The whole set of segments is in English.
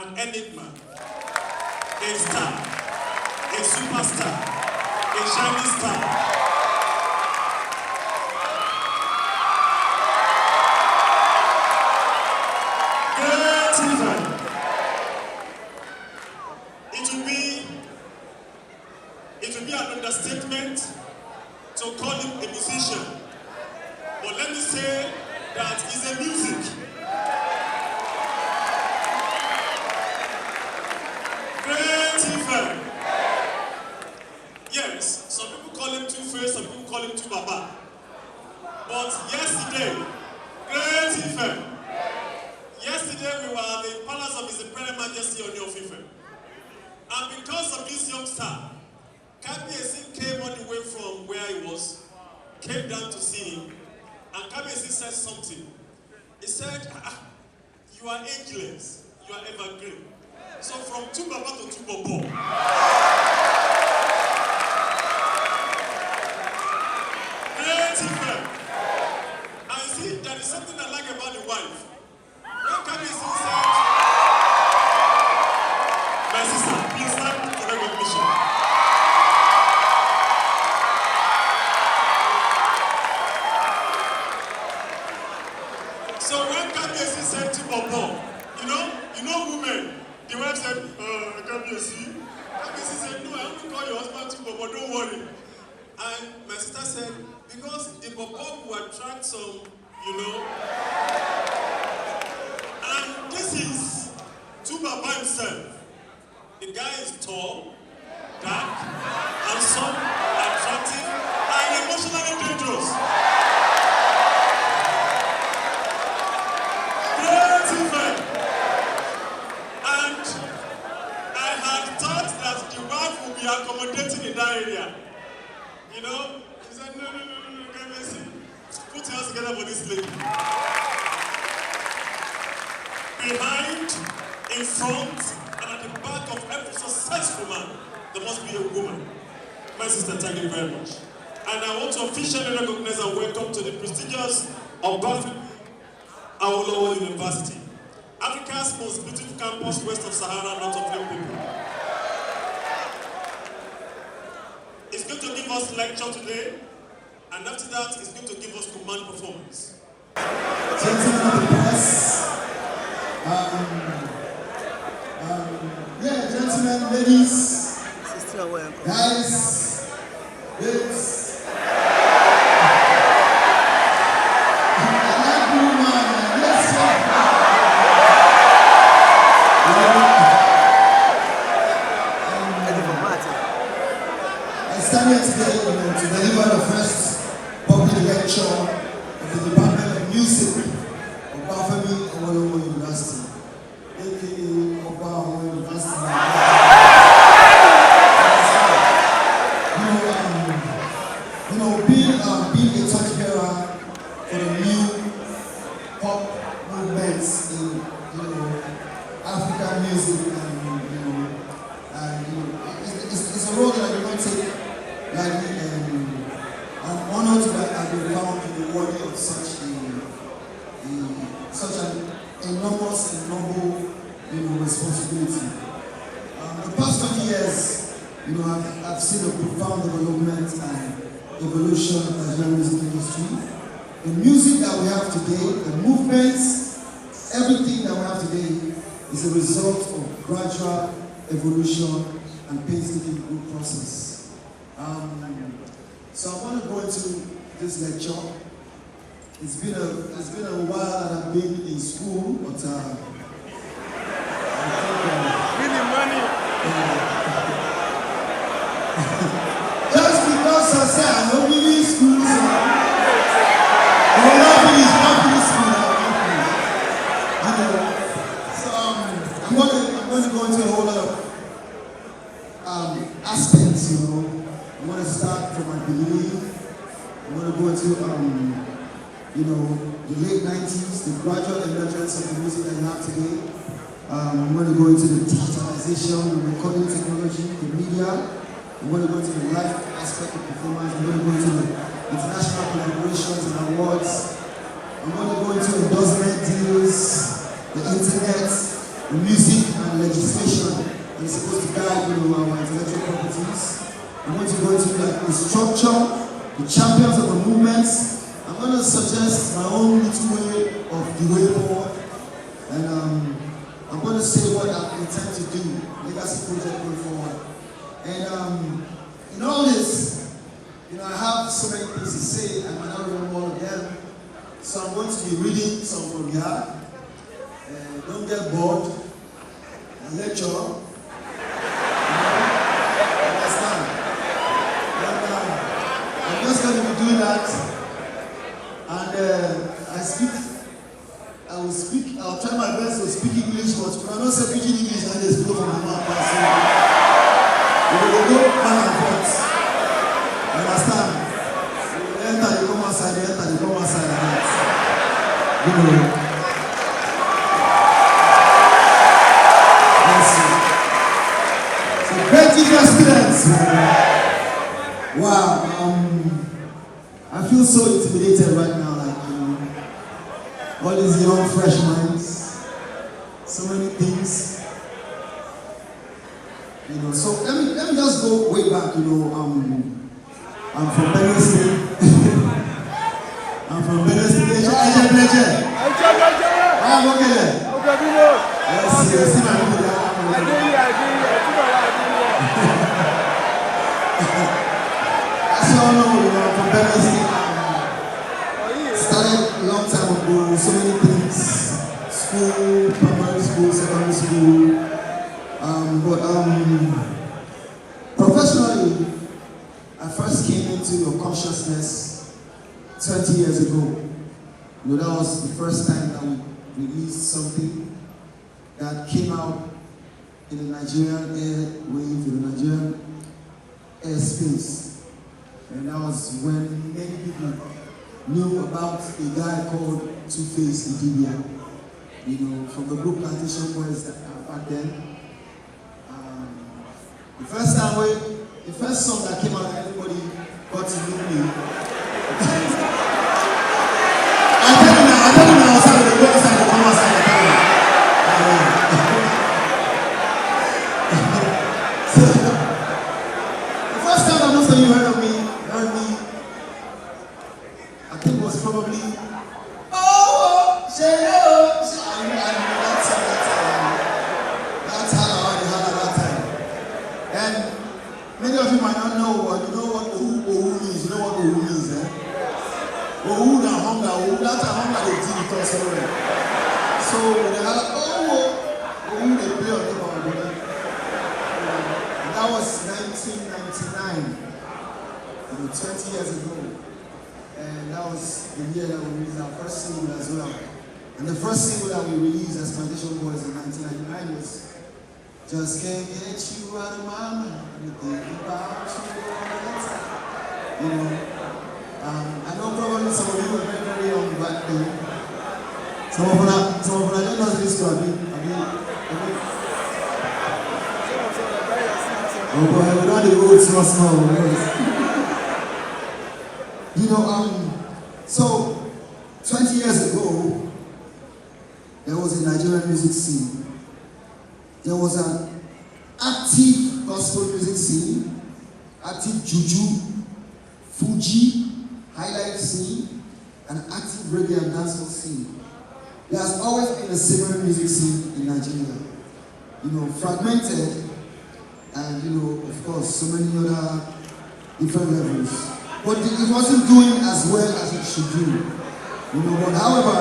an enigma, a star, a superstar, a shining star. It will be an understatement to call him a musician. But let me say that he's a music. Great Ife. Yes, some people call him 2Face, some people call him 2Baba. But yesterday, Great Ife. Yesterday we were at the palace of His Imperial Majesty Ooni of Ife. And because of this young star, Kabiyesi came all the way from where he was, came down to see him, and Kabiyesi said something. He said, you are ageless, you are evergreen. So from 2Baba to 2Bobo. Great Ife. And you see, there is something I like about the wife. When Kabiyesi said, my sister, please stand for recognition. So when Kabiyesi said to Bobo, you know women, the wife said, Kabiyesi. Kabiyesi said, no, I only call your husband to Bobo, don't worry. And my sister said, because the Bobo will attract some, And this is 2Baba himself. The guy is tall, dark, handsome, attractive, and emotionally dangerous. And I had thought that the wife would be accommodating in that area. He said, no, Kabiyesi, put your hands together for this lady. Behind, in front, and at the back of every successful man, there must be a woman. My sister, thank you very much. And I want to officially recognize and welcome to the prestigious Obafemi Awolowo University, Africa's most beautiful campus west of Sahara, north of people. He's going to give us a lecture today, and after that, he's going to give us command performance. Gentlemen of the press, gentlemen, ladies, guys, babes. I stand here today to deliver the first public lecture of the Department of Music of Obafemi Awolowo University, aka Awolowo University. Being a torchbearer for the new pop movements in African music, it's a role that I do not take lightly, and I'm honored to have been found to be worthy of such an enormous and noble responsibility. The past 20 years, I've seen a profound development and evolution of the Nigerian music industry. The music that we have today, the movements, everything that we have today is a result of gradual evolution and painstaking growth process. So I want to go into this lecture. It's been a while that I've been in school, but just because I said I'm not really in school, so I'm not finish school. So I'm going to go into a whole lot of aspects. I'm going to start from my beginning. I'm going to go into the late 90s, the gradual emergence of the music that we have today. I'm going to go into the digitalization, the recording technology, the media. I'm going to go into the live aspect of performance. I'm going to go into the international collaborations and awards. I'm going to go into endorsement deals, the internet, the music and I'm going to go into like the structure, the champions of the movements. I'm going to suggest my own little way of the way forward, and I'm going to say what I intend to do, legacy project going forward. And in all this, I have so many things to say, I might not remember all of them. So I'm going to be reading some from here. Don't get bored. Lecture. Understand? I'm just going to be doing that. And I'll try my best to speak English, but when I don't say pidgin English, I just blow from my mouth. We will go back and forth. You understand? They enter, they come outside, they enter, they come outside like that. So great teacher students. Wow. I feel so intimidated right now, like all these young, fresh minds, so many things. So let me just go way back. I'm from Benin State. I'm from Benin State. I'm okay there. Yes, see my people there. As you all know, I'm from Benin State. Started a long time ago, so many things. School, primary school, secondary school. But professionally, I first came into your consciousness 20 years ago. That was the first time that we released something that came out in the Nigerian airwave, in the Nigerian airspace. And that was when many people knew about a guy called 2Baba's Idibia. From the group Plantation Boys that back then. The first song that came out, everybody got to know me. I tell you now, I was having to go inside the come outside the camera. So, the first time that most of you heard me, I think was probably, that's how I already had at that time. And many of you might not know what OAU means. You know what OAU means, eh? OAU na hunger, that's a hunger they did with us already. So they had OAU they play on the ball. And that was 1999, 20 years ago. And that was the year that we released our first single as well. And the first single that we released as Plantation Boys in 1999 was Just Can't Get You Out of My Mind, Think About You all the time. I know probably some of you were very, very young back then. Some of them don't know this to oh boy, we know the roads so small. So 20 years ago, there was a Nigerian music scene. There was an active gospel music scene, active juju, Fuji, highlight scene, and active reggae and dancehall scene. There has always been a similar music scene in Nigeria. Fragmented, and of course, so many other different levels. But it wasn't doing as well as it should do. But however,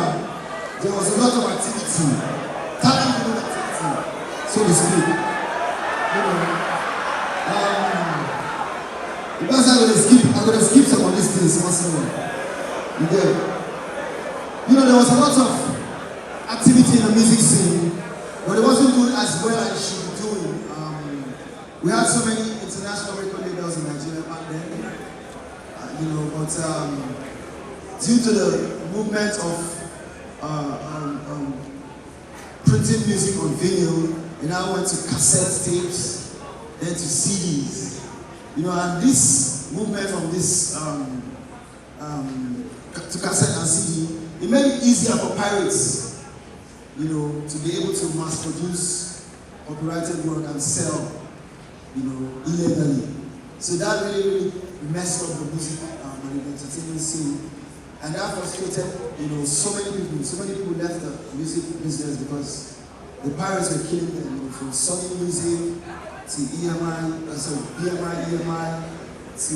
there was a lot of activity, talent activity, so to speak. Because I'm going to skip some of these things once in a while. There was a lot of activity in the music scene, but it wasn't doing as well as it should be doing. We had so many international record labels in Nigeria back then, but due to the movement of printing music on vinyl, it now went to cassette tapes, then to CDs. And this movement from this to cassette and CD, it made it easier for pirates, to be able to mass produce copyrighted work and sell, illegally. So that really messed up the music and the entertainment scene. And that frustrated, so many people left the music business because the pirates were killing them, from Sony Music to BMI, EMI, to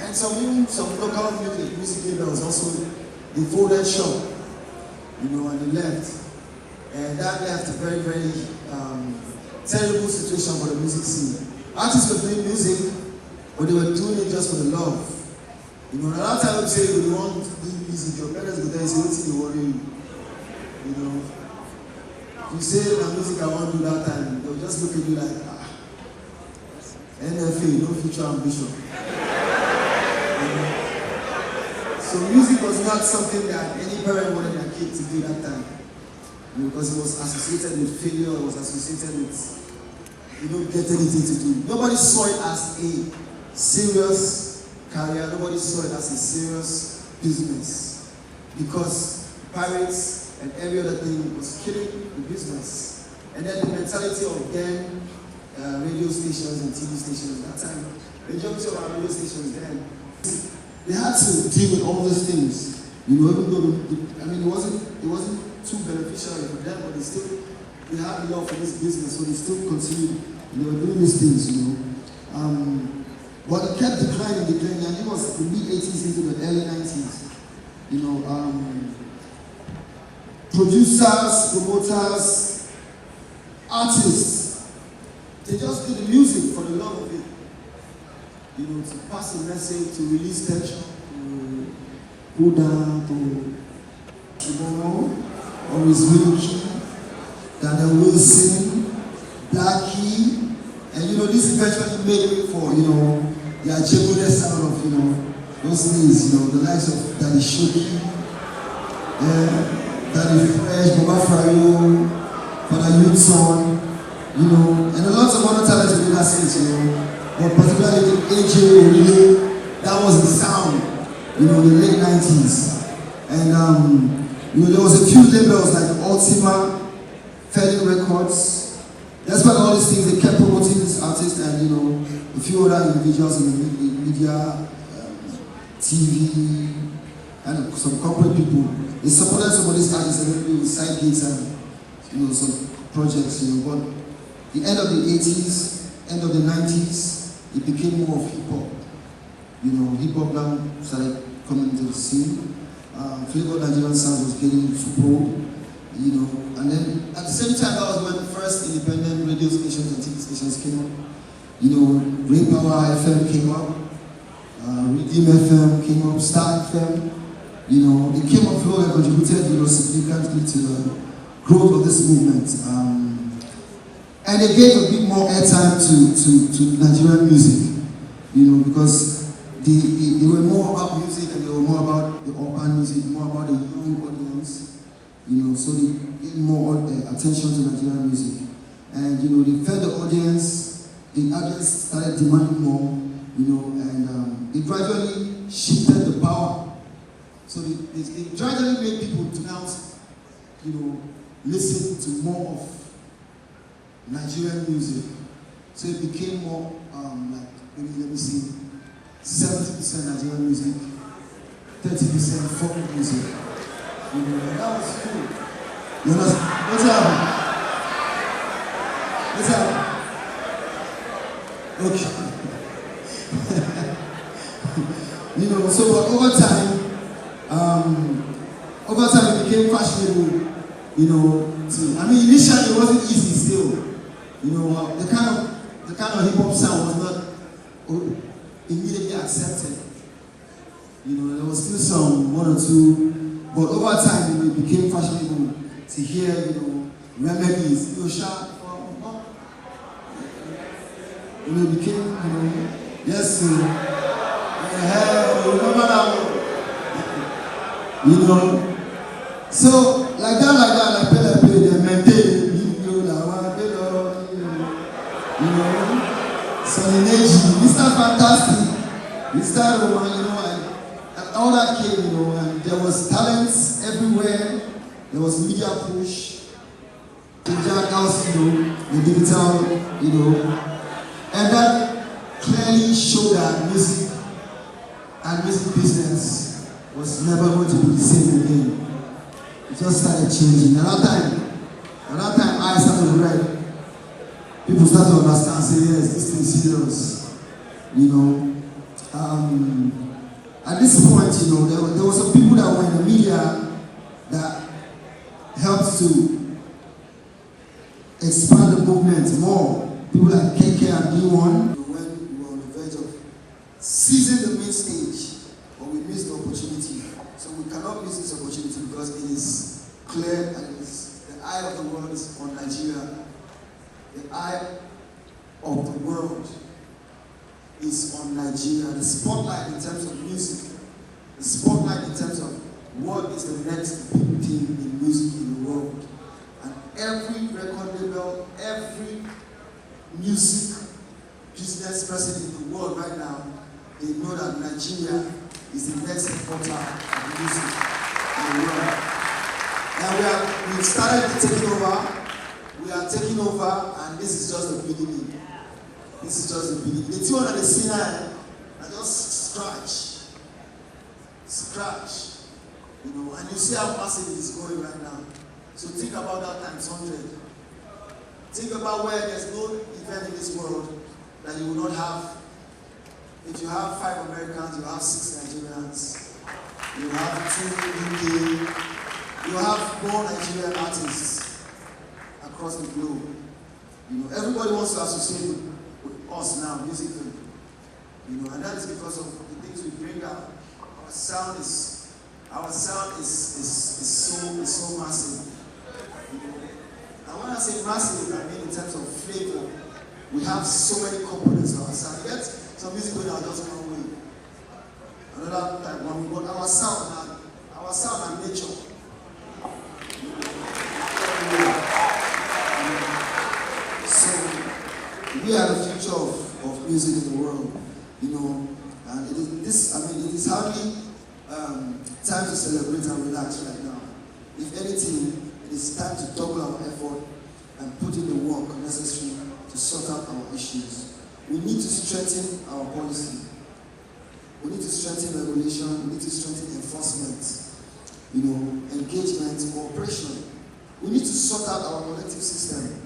and some local music labels also, they folded shop, and they left. And that left a very, very terrible situation for the music scene. Artists were doing music, but they were doing it just for the love. A lot of times we say we want to do music, your parents go there and say, what's in the worry? You say the music I want to do that time, they'll just look at you like, NFA, no future ambition. So music was not something that any parent wanted their kid to do that time. Because it was associated with failure, it was associated with you don't get anything to do. Nobody saw it as a serious career, nobody saw it as a serious business. Because pirates and every other thing was killing the business. And then the mentality of then radio stations and TV stations at that time, the majority of our radio stations then, they had to deal with all those things. Even though it wasn't too beneficial for them, but they had love for this business, so they still continued. They were doing these things, But it kept declining, and it was the mid-80s into the early 90s. Producers, promoters, artists, they just did the music for the love of it. To pass a message, to release tension, to go down, to Awolowo, or his Wilkie, Daniel Wilson, Blackie, and this eventually made it for, the Ajebode sound of, those days, the likes of Daddy Shoki, Daddy Fresh, Obafemi, Father Youthson, and a lot of other talents in that sense, but particularly AJ Orile, that was the sound, in the late 90s. And there was a few labels like Ultima, Feding Records. That's why all these things, they kept promoting this artist and a few other individuals in the media, TV, and some corporate people. They supported some of these artists and with side gigs and some projects, But the end of the 80s, end of the 90s, it became more of hip-hop. Hip-hop now started coming into the scene. Flavor Nigerian sound was getting support, and then at the same time, that was when the first independent radio stations and TV stations came up. Ray Power FM came up, Redeem FM came up, Star FM. It came up flow and contributed, significantly to the growth of this movement. And they gave a bit more airtime to Nigerian music, because they were more about music and they were more about the urban music, more about the young audience, so they gave more attention to Nigerian music. And, they fed the audience, the audience started demanding more, and they gradually shifted the power. So they gradually made people to now, listen to more of Nigerian music. So it became more maybe let me see, 70% Nigerian music, 30% folk music. And that was cool. You understand? What's happening? Okay. So but over time it became fashionable, initially it wasn't easy still. The kind of hip hop sound was not immediately accepted. There was still one or two, but over time, it became fashionable to hear, remedies, sharp. It became, yes, remember that one? So like that, like they maintain. Mr. Fantastic, Mr. Roman, and all that came, and there was talents everywhere. There was media push, the jackhouse, the digital, and that clearly showed that music and music business was never going to be the same again. It just started changing. Another time I started to write, people started to understand, say, yes, this thing is serious. You know. At this point, you know, there were some people that were in the media that helped to expand the movement more. People like KK and D1. When we were on the verge of seizing the main stage, but we missed the opportunity. So we cannot miss this opportunity because it is clear and it is the eye of the world is on Nigeria. The eye of the world is on Nigeria. The spotlight in terms of music, the spotlight in terms of what is the next big thing in music in the world. And every record label, every music business person in the world right now, they know that Nigeria is the next exporter of music in the world. And we've started taking over. We are taking over, and this is just the beginning. This is just the beginning. The tune and the singer are just scratch. You know, and you see how massive it is going right now. So think about that times 100. Think about where there's no event in this world that you will not have. If you have 5 Americans, you have 6 Nigerians. You have 2 UK. You have more Nigerian artists across the globe. You know, everybody wants to associate with us now musically. You know, and that is because of the things we bring out. Our sound is so massive. You know, and when I say massive, I mean in terms of flavor. We have so many components of our sound. You get some music going out just one way. Another time, but our sound and nature. So we are the future of music in the world, you know, and it is hardly time to celebrate and relax right now. If anything, it is time to double our effort and put in the work necessary to sort out our issues. We need to strengthen our policy. We need to strengthen regulation. We need to strengthen enforcement, you know, engagement, cooperation. We need to sort out our collective system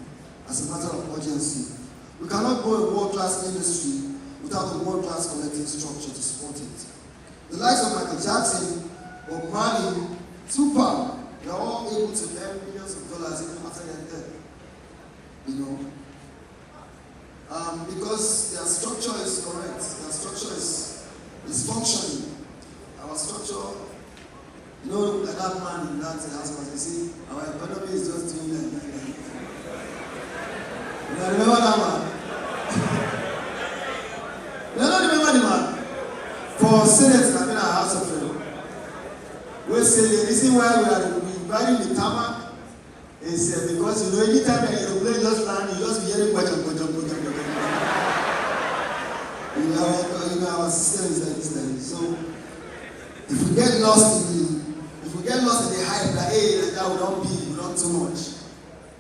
as a matter of urgency. We cannot grow a world-class industry without a world-class collective structure to support it. The likes of Michael Jackson, or Marley, 2Baba's, they are all able to earn millions of dollars even after their death. You know, because their structure is correct, their structure is functioning. Our structure, you know, like that man in that house, you see, our economy is just doing like that. You know, remember that man? You don't remember the man? For Senate, I've been at House of Rep. We say the reason why we are inviting the tarmac is because, you know, anytime an aeroplane just land, you just be hearing you know, our system is like this. So if we get lost in the hype that that will not be, not too much,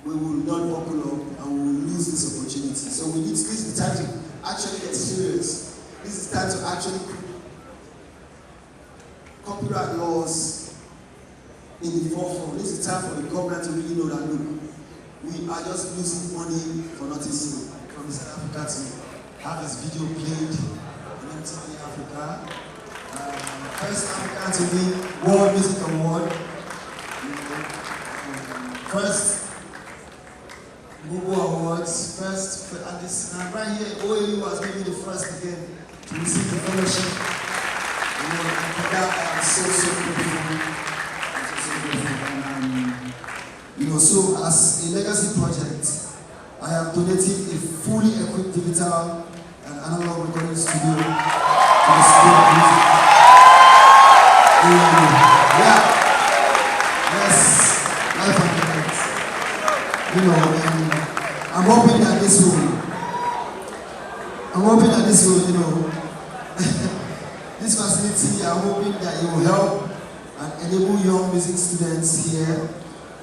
we will not buckle up and we will lose this opportunity. So this is the time to actually get serious. This is the time to actually put copyright laws in the forefront. This is the time for the government to really know that, look, we are just losing money for nothing. From South Africa to have this video played in MTV Africa. First African to win World Music Award. First Google Awards. First, and this right here, OAU was maybe the first again to receive the fellowship. You know, and for that I am so grateful. You know, so as a legacy project, I have donated a fully equipped digital and analog recording studio to the School of Music. Yeah. Yes. Life and direct. You know, and I'm hoping that this will, you know, this facility, I'm hoping that it will help and enable young music students here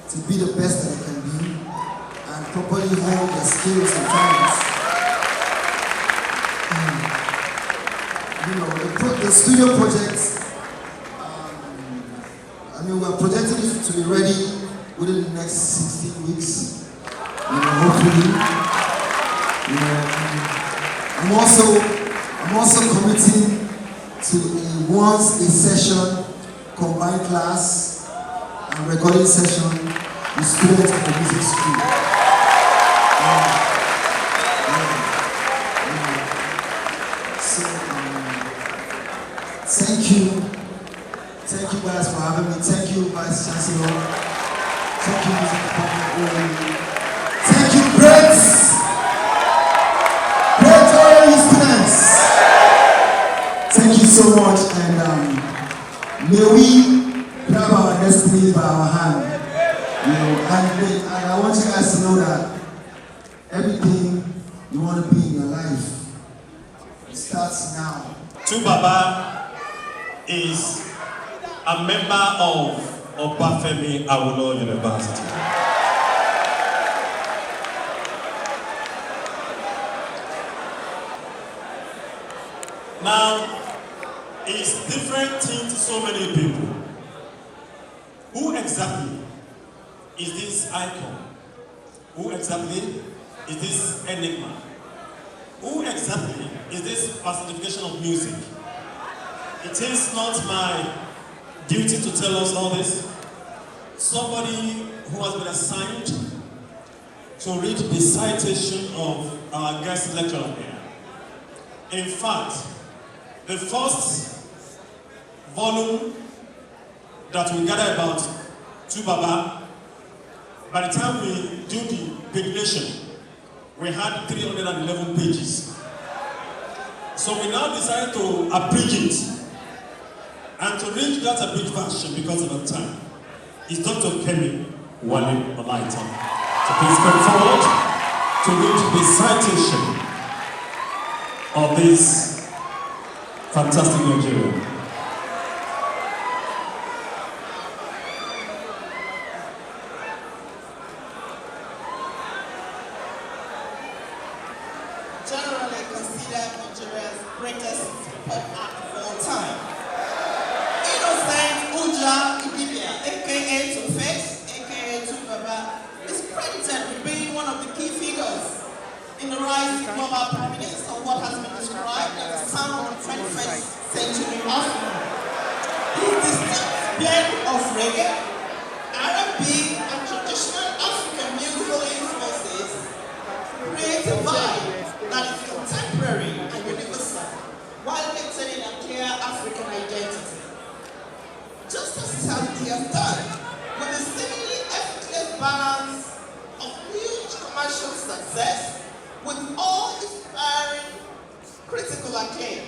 to be the best that they can be and properly hone their skills and talents. the studio project, we're projecting it to be ready within the next 16 weeks. Hopefully. I'm also committing to once a session combined class and recording session with students at the music school. Thank you guys for having me. Thank you, Vice Chancellor. Thank you, Music Department, OAU. Thank you, great OAU students. Thank you so much, and may we grab our destiny by our hand. And I want you guys to know that everything you want to be in your life starts now. 2Baba is a member of Obafemi Awolowo University. Now, it's different thing to so many people. Who exactly is this icon? Who exactly is this enigma? Who exactly is this personification of music? It is not my duty to tell us all this. Somebody who has been assigned to read the citation of our guest lecturer here. In fact, the first volume that we gather about 2Baba, by the time we do the pigration, we had 311 pages. So we now decided to abridge it. And to read that abridged version because of the time is Dr. Kemi Wale Olaita. So please come forward to read the citation of this fantastic Nigerian. Generally considered Nigeria's greatest hip-hop act of all time. aka 2Baba, is credited with being one of the key figures in the rise of global prominence of what has been described as the sound of the 21st century Africa. His distinct blend of reggae, R&B, and traditional African musical influences create a vibe that is contemporary and universal, while maintaining a clear African identity. Just as he has done, with a seemingly effortless balance of huge commercial success with all-inspiring critical acclaim.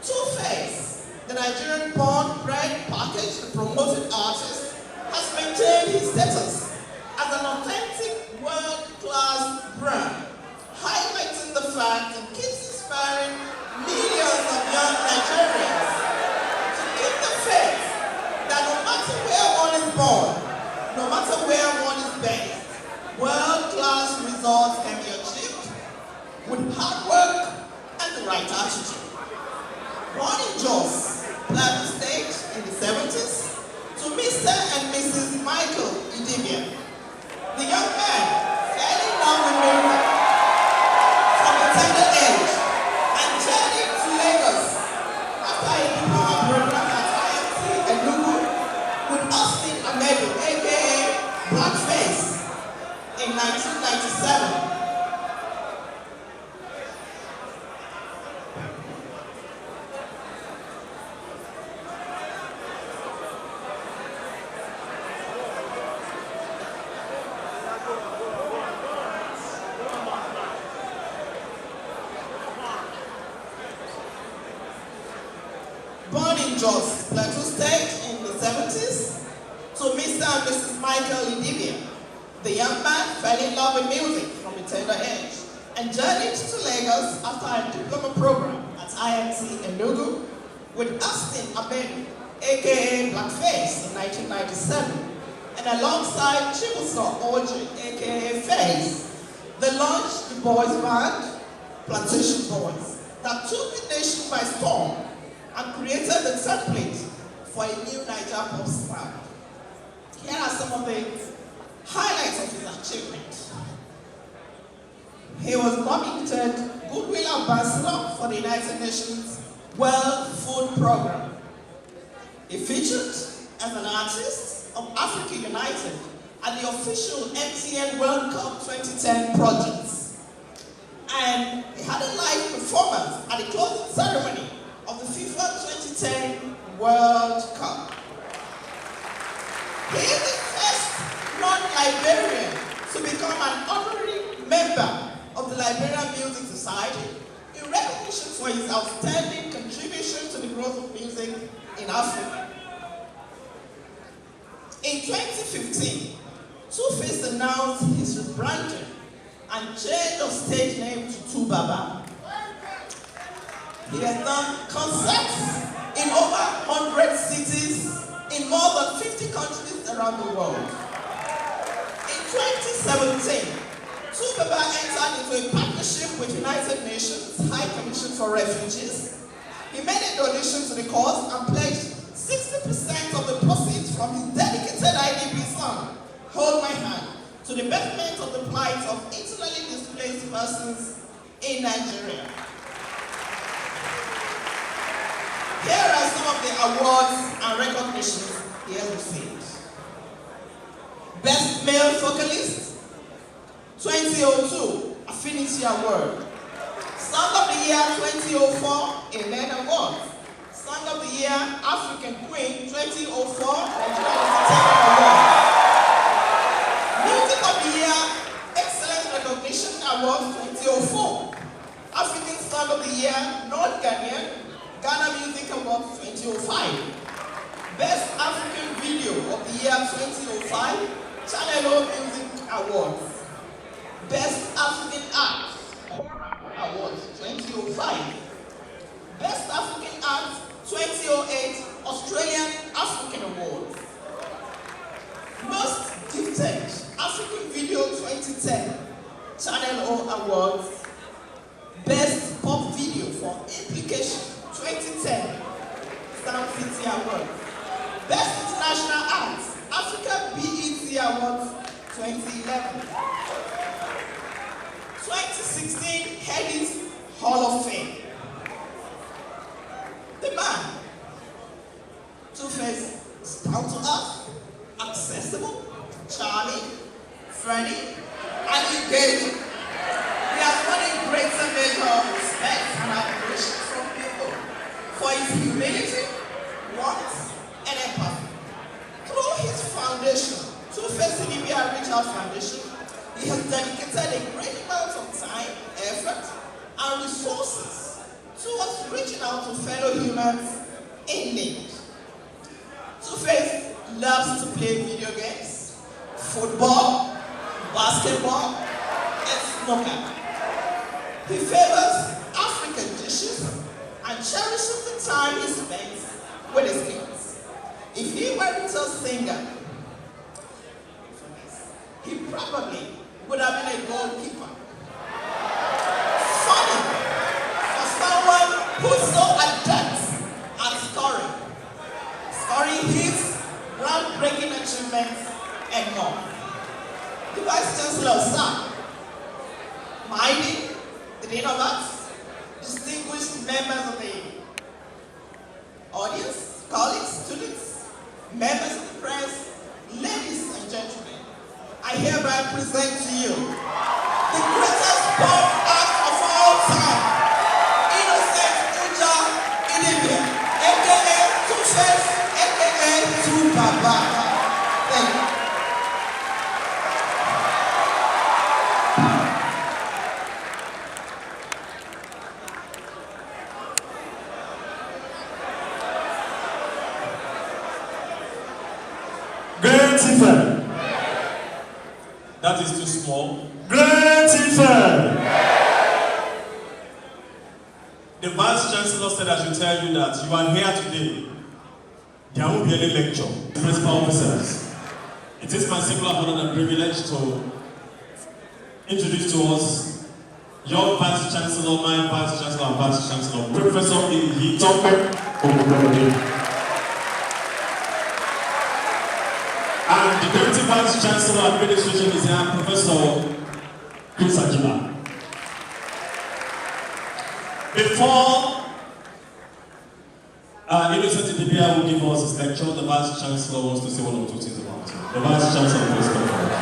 2Face, the Nigerian born, bred, packaged, and promoted artist, has maintained his status as an authentic world-class brand, highlighting the fact and keeps inspiring millions of young Nigerians to keep the faith that no matter where one is born, no matter where one is based, world-class results can be achieved with hard work and the right attitude. Born in Jos, Plateau State in the 70s, to Mr. and Mrs. Michael Idibia, the young man fell in love with Menta from a tender age and journeyed to Lagos after a diploma program at IMT and Lugu with Austin Amedu, aka Blackface, in 1997. Born in Jos, Plateau State in the 70s, to Mr. and Mrs. Michael Idibia, the young man fell in love with music from a tender age and journeyed to Lagos after a diploma program at IMT Enugu with Austin Amedu, aka Blackface, in 1997, and alongside Chibuzo Oji, aka Face, they launched the boys band, Plantation Boys, that took the nation by storm and created the template for a new Niger pop sound. Here are some of the highlights of his achievement. He was nominated Goodwill Ambassador for the United Nations World Food Program. He featured as an artist of Africa United at the official MTN World Cup 2010 projects. And he had a live performance at the closing ceremony of the FIFA 2010 World Cup. He is the first non-Liberian to become an honorary member of the Liberian Music Society in recognition for his outstanding contribution to the growth of music in Africa. In 2015, 2Face announced his rebranding and change of stage name to 2Baba. He has done concerts in over 100 cities in more than 50 countries around the world. In 2017, 2Baba entered into a partnership with United Nations High Commission for Refugees. He made a donation to the cause and pledged 60% of the proceeds from his dedicated IDP song, Hold My Hand, to the betterment of the plight of internally displaced persons in Nigeria. Here are some of the awards and recognitions he has received. Best Male Vocalist, 2002, Affinity Award. Song of the Year 2004, Elen Award. Song of the Year, African Queen, 2004, Nigerian Award. Music of the Year, Excellence Recognition Award 2004. African Song of the Year, North Ghanaian, Ghana Music Award 2005. Best African Video of the Year 2005, Channel O Music Awards. Best African Art Awards 2005. Best African Art 2008 Australian African Awards. Most Gifted African Video 2010 Channel O Awards. Best Pop Video for Implication 2010 Sound City Awards. Best International Arts Africa BET Awards 2011. 2016 Headies Hall of Fame. The man, 2Face, is down to earth, accessible, charming, friendly, and engaging. He has won a greater measure of respect and admiration from people for his humility, warmth, and empathy. Through his foundation, 2Face Libya Reach Out Foundation, he has dedicated a great amount of time, effort, and resources towards reaching out to fellow humans in need. 2Face loves to play video games, football, basketball, and snooker. He favors African dishes and cherishes the time he spends with his kids. If he weren't a singer, he probably would have been a goalkeeper. Funny for someone who's so adept at scoring hits, groundbreaking achievements, and more. The Vice Chancellor, sir, Mighty, the Dean of Arts, distinguished members of the audience, colleagues, students, members of the press, ladies and gentlemen, I hereby present to you the greatest pop act of all time, Innocent Uja Idibia, aka 2Face, aka 2Baba. Thank you. Great Ife. That is too small. Great Ife. The Vice Chancellor said I should tell you that you are here today. There won't be any lecture. Principal officers. It is my singular honor and privilege to introduce to us your Vice Chancellor, my Vice Chancellor, and Vice Chancellor, Professor Iyitope Ogunbode. And the Deputy Vice Chancellor Administration is here, Professor Chris Ajima. Before Innocent Idibia will give us his lecture, the Vice Chancellor wants to say one or two things about it. The Vice Chancellor, please come forward.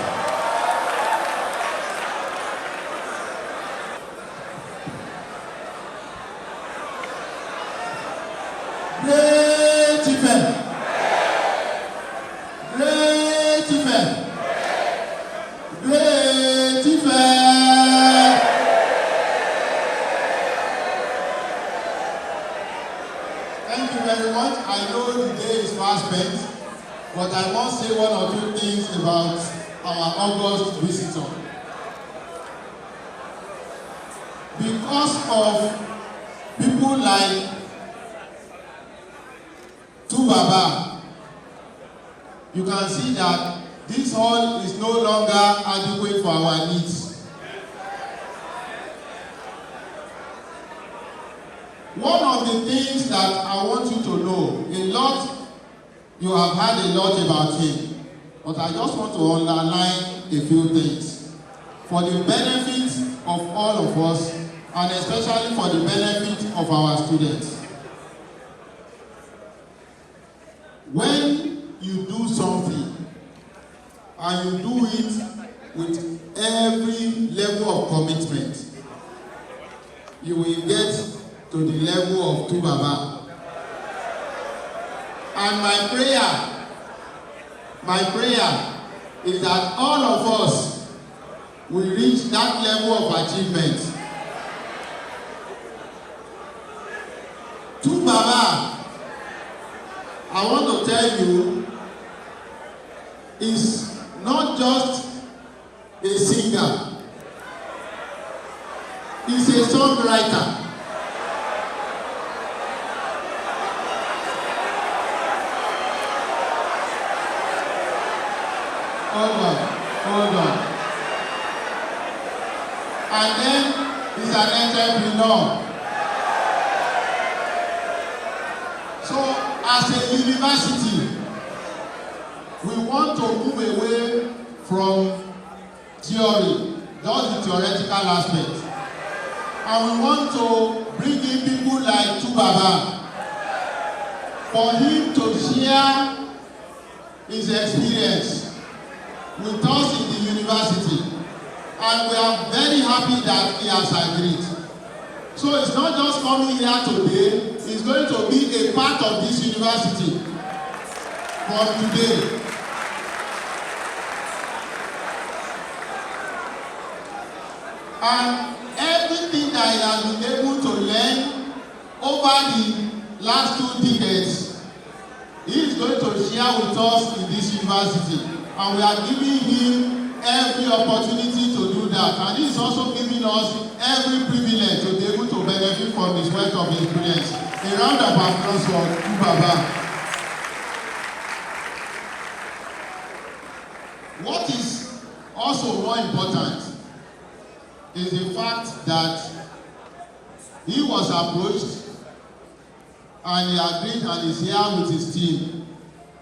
Great event. Great event. Great event. Thank you very much. I know the day is fast spent, but I must say one or two things about our August visitor. Because of people like 2Baba, you can see that this hall is no longer adequate for our needs. One of the things that I want you to know, you have heard a lot about him, but I just want to underline a few things. For the benefit of all of us, and especially for the benefit of our students. When you do something, and you do it with every level of commitment, you will get to the level of 2Baba. And my prayer is that all of us will reach that level of achievement. 2Baba, I want to tell you, is not just a singer, he's a songwriter. Hold on. And then he's an entrepreneur. So, as a university, we want to move away from theory, just the theoretical aspect. And we want to bring in people like 2Baba for him to share his experience with us in the university. And we are very happy that he has agreed. So it's not just coming here today, it's going to be a part of this university from today. And everything that he has been able to learn over the last 2 decades, he is going to share with us in this university. And we are giving him every opportunity to do that. And he is also giving us every privilege to be able to benefit from his wealth of experience. A round of applause for 2Baba. What is also more important is the fact that he was approached and he agreed and is here with his team.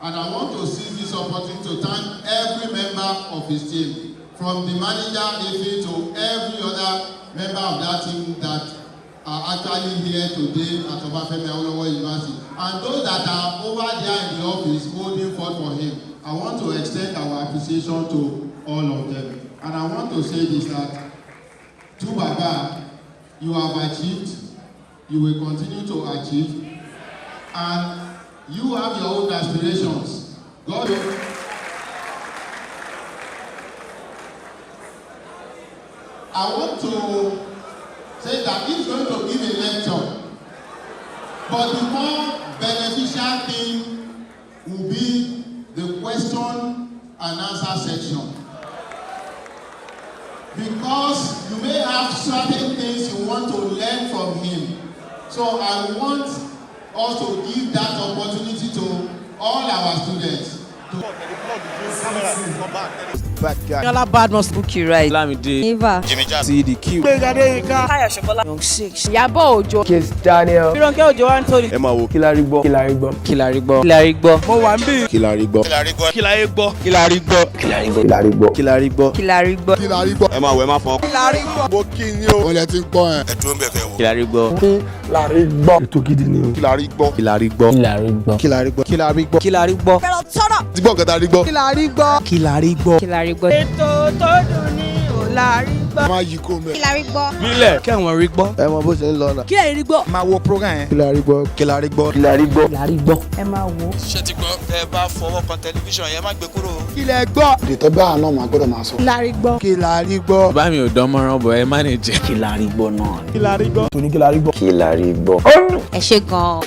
And I want to seize this opportunity to thank every member of his team, from the manager Ife to every other member of that team that are actually here today at Obafemi Awolowo University. And those that are over there in the office holding forth for him, I want to extend our appreciation to all of them. And I want to say this, that 2Baba, you have achieved, you will continue to achieve, and you have your own aspirations. God will. I want to say that he's going to give a lecture, but the more beneficial thing will be the question and answer section. Because you may have certain things you want to learn from him. So I want us to give that opportunity to all our students. bad guy. Yala Badmus, Bookie Right, Lamide, Eva, Jimmy Jazz, CDQ, Kaya Shokola, Young Six, Yabo Ojo, Kiss Daniel, Ronke Ojo Anthony, Emma Wo, Kilarigbo, Kilarigbo, Mo Wambi, Kilarigbo, Emma Wo, Emma Fon, Mo Kinyo, Wọ́n ti ń gbọ́ ẹ̀. Ẹ̀dùn bẹ̀fẹ̀ wò. Kilarigbo. Ètò gidi ni o. Kilarigbo. Pero turn up. Ti gbọ́ nǹkan tá a rí gbọ́. Kilarigbo. Ètò tó dùn ní Kilarigbo. Má yí kó mẹ́. Kilarigbo. Mílẹ̀ kí àwọn rí gbọ́. Ẹ mọ bó ṣe ń lọ náà. Kilarigbo. Máa wo program yẹn. Kilarigbo. Ẹ máa wo. Ṣé ti gbọ́? Ẹ bá fọwọ́ kan tẹlifíṣàn yẹn má gbé kúrò. Kílẹ̀ gbọ́. Ìtọ́ bá àná máa gbọ́dọ̀ máa sọ. Kilarigbo. bá mi ò dán mọ́rán bọ̀ ẹ má ní jẹ́. Kilarigbo náà. Kilarigbo. Kilarigbo. Ẹ ṣé gan-an.